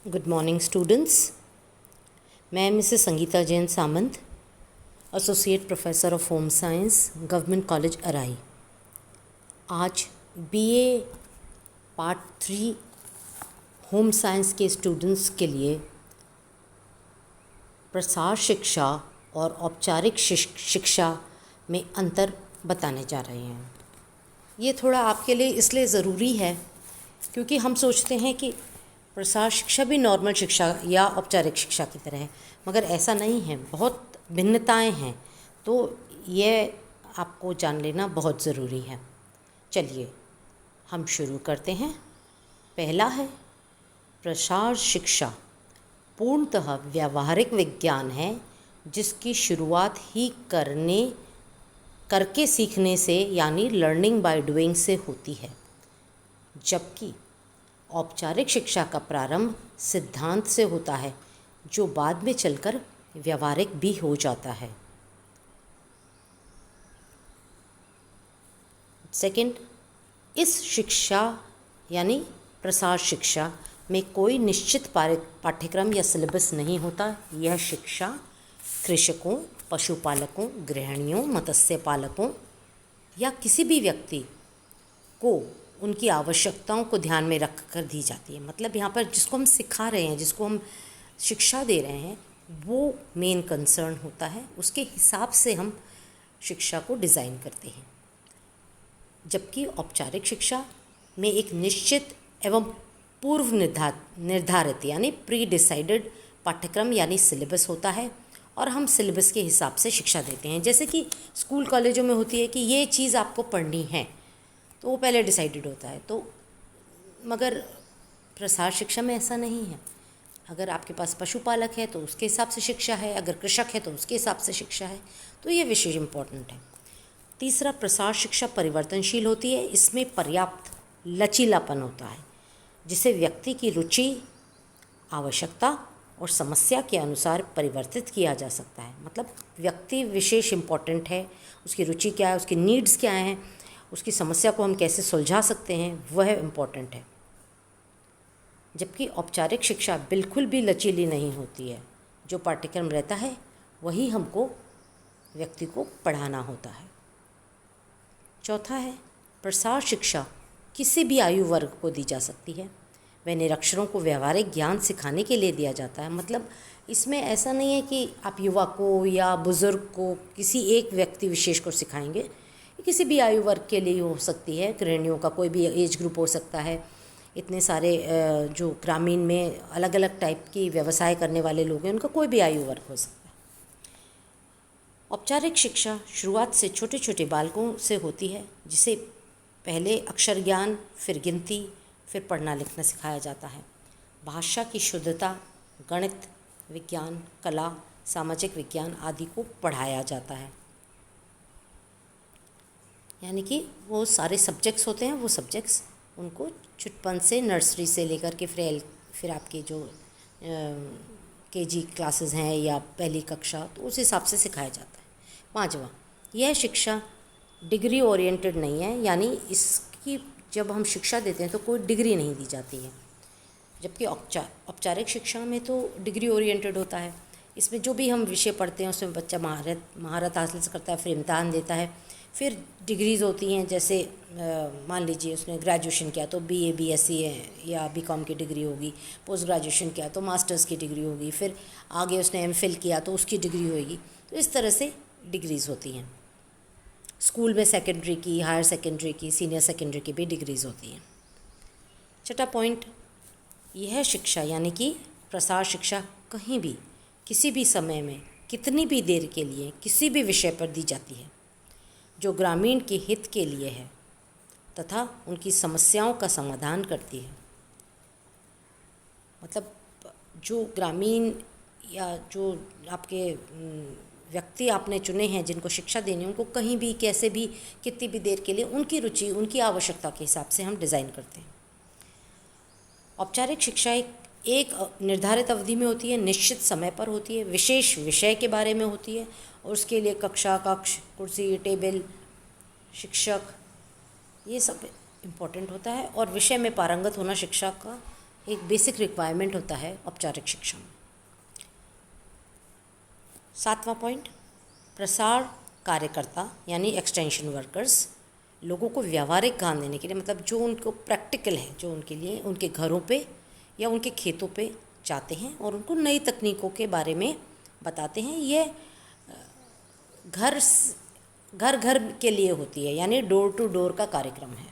Good morning students. मैं Mrs Sangeeta Jain Samant, associate professor of home science, government college Arai. आज BA part 3 home science के स्टूडेंट्स के लिए प्रसार शिक्षा और औपचारिक शिक्षा में अंतर बताने जा रहे हैं। ये थोड़ा आपके लिए इसलिए ज़रूरी है क्योंकि हम सोचते हैं कि प्रसार शिक्षा भी नॉर्मल शिक्षा या औपचारिक शिक्षा की तरह है, मगर ऐसा नहीं है, बहुत भिन्नताएं हैं। तो ये आपको जान लेना बहुत ज़रूरी है। चलिए हम शुरू करते हैं। पहला है प्रसार शिक्षा, पूर्णतः व्यावहारिक विज्ञान है जिसकी शुरुआत ही करके सीखने से यानी लर्निंग बाय डूइंग से होती है, जबकि औपचारिक शिक्षा का प्रारंभ सिद्धांत से होता है जो बाद में चलकर व्यावहारिक भी हो जाता है। सेकंड, इस शिक्षा यानी प्रसार शिक्षा में कोई निश्चित पाठ्यक्रम या सिलेबस नहीं होता। यह शिक्षा कृषकों, पशुपालकों, गृहिणियों, मत्स्य पालकों या किसी भी व्यक्ति को उनकी आवश्यकताओं को ध्यान में रख कर दी जाती है। मतलब यहाँ पर जिसको हम सिखा रहे हैं, जिसको हम शिक्षा दे रहे हैं, वो मेन कंसर्न होता है, उसके हिसाब से हम शिक्षा को डिज़ाइन करते हैं। जबकि औपचारिक शिक्षा में एक निश्चित एवं पूर्व निर्धारित यानी प्री डिसाइडेड पाठ्यक्रम यानी सिलेबस होता है और हम सिलेबस के हिसाब से शिक्षा देते हैं। जैसे कि स्कूल कॉलेजों में होती है कि ये चीज़ आपको पढ़नी है, तो वो पहले डिसाइडेड होता है। तो मगर प्रसार शिक्षा में ऐसा नहीं है। अगर आपके पास पशुपालक है तो उसके हिसाब से शिक्षा है, अगर कृषक है तो उसके हिसाब से शिक्षा है। तो ये विशेष इम्पोर्टेंट है। तीसरा, प्रसार शिक्षा परिवर्तनशील होती है। इसमें पर्याप्त लचीलापन होता है जिसे व्यक्ति की रुचि, आवश्यकता और समस्या के अनुसार परिवर्तित किया जा सकता है। मतलब व्यक्ति विशेष इम्पोर्टेंट है, उसकी रुचि क्या है, उसकी नीड्स क्या हैं, उसकी समस्या को हम कैसे सुलझा सकते हैं, वह इम्पोर्टेंट है। जबकि औपचारिक शिक्षा बिल्कुल भी लचीली नहीं होती है। जो पाठ्यक्रम रहता है वही हमको व्यक्ति को पढ़ाना होता है। चौथा है, प्रसार शिक्षा किसी भी आयु वर्ग को दी जा सकती है। वह निरक्षरों को व्यावहारिक ज्ञान सिखाने के लिए दिया जाता है। मतलब इसमें ऐसा नहीं है कि आप युवा को या बुज़ुर्ग को, किसी एक व्यक्ति विशेष को सिखाएंगे। किसी भी आयु वर्ग के लिए हो सकती है। गृहिणियों का कोई भी एज ग्रुप हो सकता है। इतने सारे जो ग्रामीण में अलग अलग टाइप की व्यवसाय करने वाले लोग हैं, उनका कोई भी आयु वर्ग हो सकता है। औपचारिक शिक्षा शुरुआत से छोटे छोटे बालकों से होती है, जिसे पहले अक्षर ज्ञान, फिर गिनती, फिर पढ़ना लिखना सिखाया जाता है। भाषा की शुद्धता, गणित, विज्ञान, कला, सामाजिक विज्ञान आदि को पढ़ाया जाता है। यानी कि वो सारे सब्जेक्ट्स होते हैं, वो सब्जेक्ट्स उनको छुटपन से, नर्सरी से लेकर के फिर आपके जो केजी क्लासेस हैं या पहली कक्षा, तो उस हिसाब से सिखाया जाता है। पांचवा, यह शिक्षा डिग्री ओरिएंटेड नहीं है, यानी इसकी जब हम शिक्षा देते हैं तो कोई डिग्री नहीं दी जाती है। जबकि औपचारिक शिक्षा में तो डिग्री ओरिएंटेड होता है। इसमें जो भी हम विषय पढ़ते हैं उसमें बच्चा महारत हासिल करता है, फिर इम्तहान देता है, फिर डिग्रीज़ होती हैं। जैसे मान लीजिए उसने ग्रेजुएशन किया तो बीए, बीएससी या बीकॉम की डिग्री होगी, पोस्ट ग्रेजुएशन किया तो मास्टर्स की डिग्री होगी, फिर आगे उसने एमफिल किया तो उसकी डिग्री होगी। तो इस तरह से डिग्रीज़ होती हैं। स्कूल में सेकेंडरी की, हायर सेकेंडरी की, सीनियर सेकेंडरी की भी डिग्रीज़ होती हैं। छठा पॉइंट, यह शिक्षा यानी कि प्रसार शिक्षा कहीं भी, किसी भी समय में, कितनी भी देर के लिए, किसी भी विषय पर दी जाती है जो ग्रामीण के हित के लिए है तथा उनकी समस्याओं का समाधान करती है। मतलब जो ग्रामीण या जो आपके व्यक्ति आपने चुने हैं जिनको शिक्षा देनी है, उनको कहीं भी, कैसे भी, कितनी भी देर के लिए उनकी रुचि, उनकी आवश्यकता के हिसाब से हम डिज़ाइन करते हैं। औपचारिक शिक्षा एक निर्धारित अवधि में होती है, निश्चित समय पर होती है, विशेष विषय के बारे में होती है और उसके लिए कक्षा, कक्ष, कुर्सी, टेबल, शिक्षक, ये सब इम्पोर्टेंट होता है। और विषय में पारंगत होना शिक्षा का एक बेसिक रिक्वायरमेंट होता है औपचारिक शिक्षा में। 7वां पॉइंट, प्रसार कार्यकर्ता यानी एक्सटेंशन वर्कर्स लोगों को व्यावहारिक ज्ञान देने के लिए, मतलब जो उनको प्रैक्टिकल है, जो उनके लिए उनके घरों पे या उनके खेतों पे जाते हैं और उनको नई तकनीकों के बारे में बताते हैं। ये घर घर के लिए होती है, यानी डोर टू डोर का कार्यक्रम है।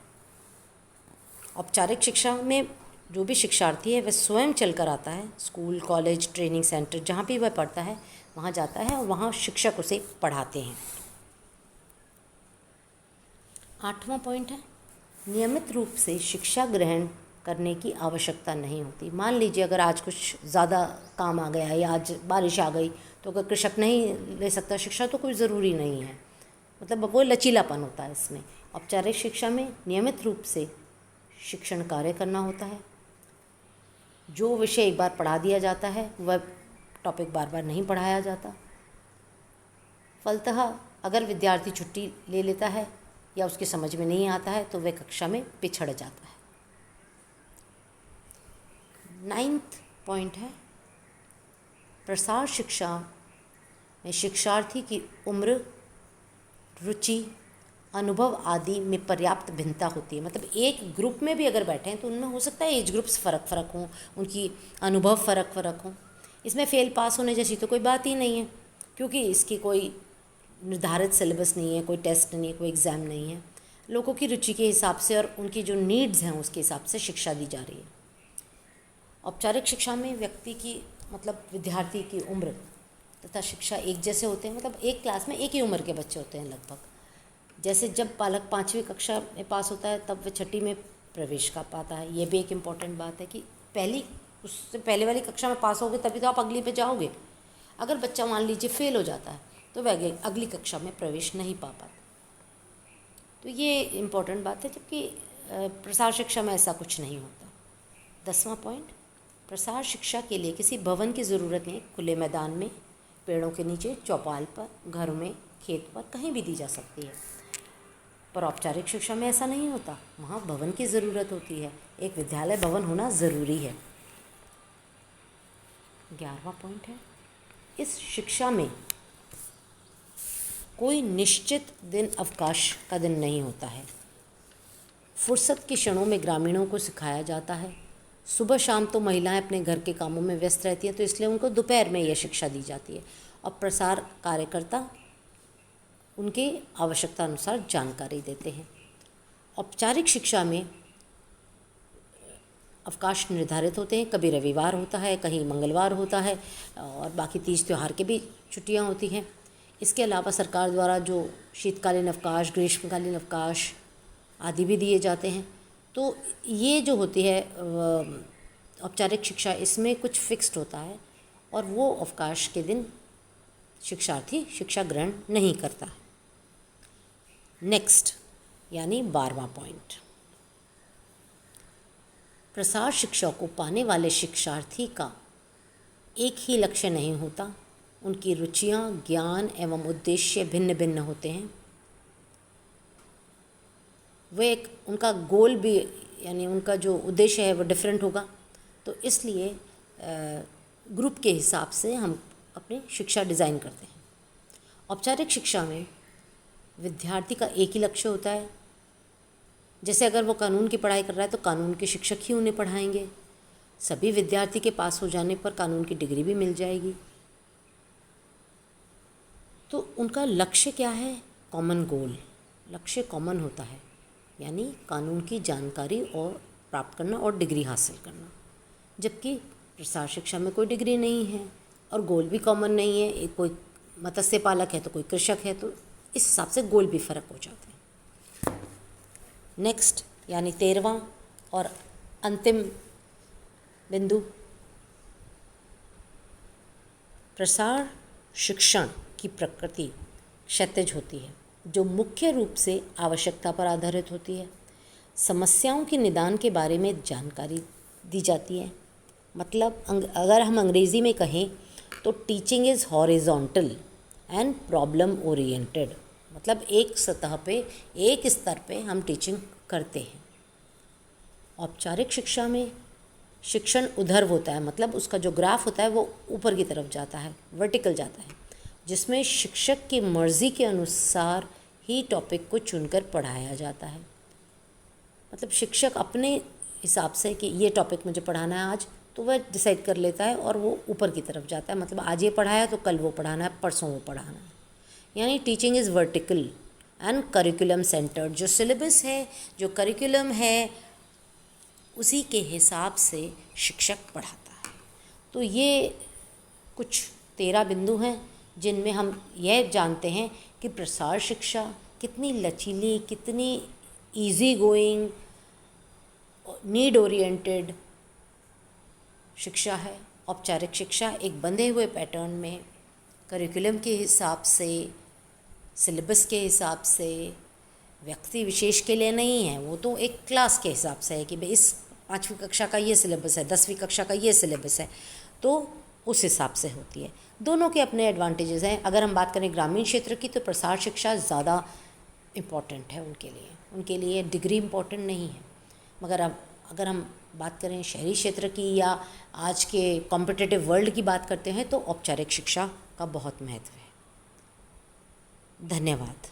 औपचारिक शिक्षा में जो भी शिक्षार्थी है वह स्वयं चलकर आता है, स्कूल, कॉलेज, ट्रेनिंग सेंटर जहाँ भी वह पढ़ता है वहाँ जाता है और वहाँ शिक्षक उसे पढ़ाते हैं। 8वां पॉइंट है, नियमित रूप से शिक्षा ग्रहण करने की आवश्यकता नहीं होती। मान लीजिए अगर आज कुछ ज़्यादा काम आ गया या आज बारिश आ गई तो अगर कृषक नहीं ले सकता शिक्षा तो कोई ज़रूरी नहीं है, मतलब वो लचीलापन होता है इसमें। औपचारिक शिक्षा में नियमित रूप से शिक्षण कार्य करना होता है। जो विषय एक बार पढ़ा दिया जाता है वह टॉपिक बार बार नहीं पढ़ाया जाता। फलतः अगर विद्यार्थी छुट्टी ले लेता है या उसकी समझ में नहीं आता है तो वह कक्षा में पिछड़ जाता है। 9वां पॉइंट है, प्रसार शिक्षा में शिक्षार्थी की उम्र, रुचि, अनुभव आदि में पर्याप्त भिन्नता होती है। मतलब एक ग्रुप में भी अगर बैठे हैं तो उनमें हो सकता है एज ग्रुप्स फ़र्क हों, उनकी अनुभव फ़र्क हों। इसमें फेल पास होने जैसी तो कोई बात ही नहीं है, क्योंकि इसकी कोई निर्धारित सिलेबस नहीं है, कोई टेस्ट नहीं है, कोई एग्ज़ाम नहीं है। लोगों की रुचि के हिसाब से और उनकी जो नीड्स हैं उसके हिसाब से शिक्षा दी जा रही है। औपचारिक शिक्षा में व्यक्ति की, मतलब विद्यार्थी की उम्र तथा शिक्षा एक जैसे होते हैं, मतलब एक क्लास में एक ही उम्र के बच्चे होते हैं लगभग। जैसे जब बालक 5वीं कक्षा में पास होता है तब वह 6ठी में प्रवेश कर पाता है। ये भी एक इम्पॉर्टेंट बात है कि उससे पहले वाली कक्षा में पास होगे तभी तो आप अगली पे जाओगे। अगर बच्चा मान लीजिए फेल हो जाता है तो वह अगली कक्षा में प्रवेश नहीं पा पाता। तो ये इम्पॉर्टेंट बात है, जबकि प्रसार शिक्षा में ऐसा कुछ नहीं होता। 10वां पॉइंट, प्रसार शिक्षा के लिए किसी भवन की ज़रूरत नहीं। खुले मैदान में, पेड़ों के नीचे, चौपाल पर, घर में, खेत पर, कहीं भी दी जा सकती है। पर औपचारिक शिक्षा में ऐसा नहीं होता, वहाँ भवन की ज़रूरत होती है। एक विद्यालय भवन होना ज़रूरी है। 11वां पॉइंट है, इस शिक्षा में कोई निश्चित दिन अवकाश का दिन नहीं होता है। फुर्सत के क्षणों में ग्रामीणों को सिखाया जाता है। सुबह शाम तो महिलाएं अपने घर के कामों में व्यस्त रहती हैं, तो इसलिए उनको दोपहर में यह शिक्षा दी जाती है। और प्रसार कार्यकर्ता उनके आवश्यकता अनुसार जानकारी देते हैं। औपचारिक शिक्षा में अवकाश निर्धारित होते हैं, कभी रविवार होता है, कहीं मंगलवार होता है और बाकी तीज त्यौहार के भी छुट्टियां होती हैं। इसके अलावा सरकार द्वारा जो शीतकालीन अवकाश, ग्रीष्मकालीन अवकाश आदि भी दिए जाते हैं। तो ये जो होती है औपचारिक शिक्षा, इसमें कुछ फिक्स्ड होता है और वो अवकाश के दिन शिक्षार्थी शिक्षा ग्रहण नहीं करता। नेक्स्ट यानी 12वां पॉइंट, प्रसार शिक्षा को पाने वाले शिक्षार्थी का एक ही लक्ष्य नहीं होता। उनकी रुचियाँ, ज्ञान एवं उद्देश्य भिन्न भिन्न होते हैं। वे उनका गोल भी, यानी उनका जो उद्देश्य है वो डिफरेंट होगा। तो इसलिए ग्रुप के हिसाब से हम अपनी शिक्षा डिज़ाइन करते हैं। औपचारिक शिक्षा में विद्यार्थी का एक ही लक्ष्य होता है। जैसे अगर वो कानून की पढ़ाई कर रहा है तो कानून के शिक्षक ही उन्हें पढ़ाएंगे। सभी विद्यार्थी के पास हो जाने पर कानून की डिग्री भी मिल जाएगी। तो उनका लक्ष्य क्या है? कॉमन गोल, लक्ष्य कॉमन होता है, यानी कानून की जानकारी और प्राप्त करना और डिग्री हासिल करना। जबकि प्रसार शिक्षा में कोई डिग्री नहीं है और गोल भी कॉमन नहीं है। एक कोई मत्स्य पालक है तो कोई कृषक है, तो इस हिसाब से गोल भी फ़र्क हो जाते हैं। नेक्स्ट यानी 13वां और अंतिम बिंदु, प्रसार शिक्षण की प्रकृति क्षैतिज होती है, जो मुख्य रूप से आवश्यकता पर आधारित होती है। समस्याओं के निदान के बारे में जानकारी दी जाती है। मतलब अगर हम अंग्रेज़ी में कहें तो teaching is horizontal and problem oriented. मतलब एक सतह पे, एक स्तर पे हम टीचिंग करते हैं। औपचारिक शिक्षा में शिक्षण उधर होता है, मतलब उसका जो ग्राफ होता है वो ऊपर की तरफ जाता है, वर्टिकल जाता है, जिसमें शिक्षक की मर्ज़ी के अनुसार ही टॉपिक को चुनकर पढ़ाया जाता है। मतलब शिक्षक अपने हिसाब से कि ये टॉपिक मुझे पढ़ाना है आज, तो वह डिसाइड कर लेता है और वो ऊपर की तरफ जाता है। मतलब आज ये पढ़ाया तो कल वो पढ़ाना है, परसों वो पढ़ाना है। यानी teaching is vertical and curriculum centred. जो सिलेबस है, जो करिकुलम है, उसी के हिसाब से शिक्षक पढ़ाता है। तो ये कुछ 13 बिंदु हैं जिनमें हम यह जानते हैं कि प्रसार शिक्षा कितनी लचीली, कितनी इजी गोइंग, नीड ओरिएंटेड शिक्षा है। औपचारिक शिक्षा एक बंधे हुए पैटर्न में करिकुलम के हिसाब से, सिलेबस के हिसाब से, व्यक्ति विशेष के लिए नहीं है, वो तो एक क्लास के हिसाब से है कि भाई इस 5वीं कक्षा का ये सिलेबस है, 10वीं कक्षा का ये सिलेबस है, तो उस हिसाब से होती है। दोनों के अपने एडवांटेजेस हैं। अगर हम बात करें ग्रामीण क्षेत्र की, तो प्रसार शिक्षा ज़्यादा इम्पॉर्टेंट है उनके लिए डिग्री इम्पॉर्टेंट नहीं है। मगर अब अगर हम बात करें शहरी क्षेत्र की या आज के कॉम्पिटिटिव वर्ल्ड की बात करते हैं, तो औपचारिक शिक्षा का बहुत महत्व है। धन्यवाद।